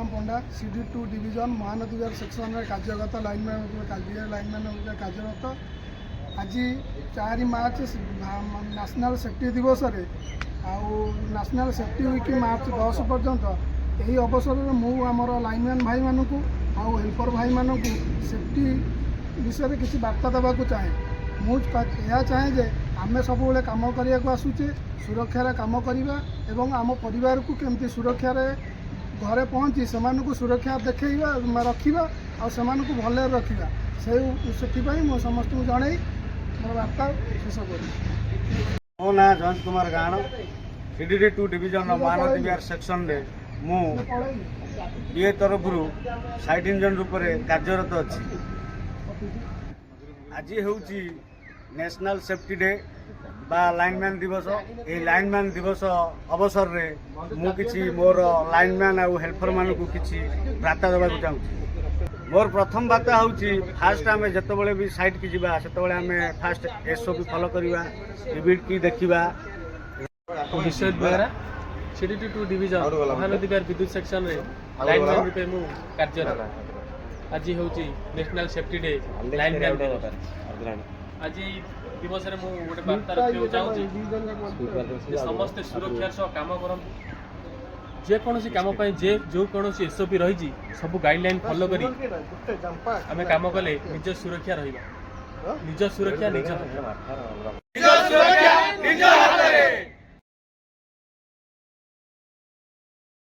बलराम पंडा CD2 division Mahanadi विहार section में कार्यरत lineman कार्यरत आज 4 मार्च नेशनल सेफ्टी दिवस रे नेशनल सेफ्टी वीक मार्च 10 पर्यंत यही अवसर में मुझे आमर लाइनमैन भाई मानू आउ हेल्पर भाई मानू सेफ्टी विषय किसी वार्ता देवा चाहे मुझे चाहे जे आम सब कम करने को आसूचे सुरक्षार कम करवा एवं आम परिवार को केमती सुरक्षार घरे पहुँची से सुरक्षा देखा रखा और भल रखा से मुझे समस्त जन मोर वार्ता शेष कर मो ना जयंत कुमार गाण CD2 डिविजन महानदी विहार सेक्शन रे मु ये तरफ साइड इंजन रूप से कार्यरत अच्छी आज हूँ नेशनल सेफ्टी डे बा लाइनमैन दिवस ये लाइनमैन दिवस अवसर रे मु किछि मोर लाइनमैन आउ हेल्पर मान को किछि वार्ता देवा चाहूँ। मोर प्रथम वार्ता हूँ फास्ट आम जिते भी साइट की जावा से आम फास्ट SOP फॉलो करवा इविड की देखा विश्वजित बेहरा CD2 डिविजन महानदी विहार विद्युत सेक्शन रे लाइनमैन रूपे मु कार्यरत आज हूँ नेशनल सेफ्टी डे लाइनमैन दिवस आज दिवस रे मु गोटे वार्ता रखा चाहूँगी समस्ते सुरक्षार सह काम करते जेकोसी कम जे जो कौन SOP रही सब गाइडलाइन फॉलो करी आम कम कले निज सुरक्षा रही निज सुरक्षा निज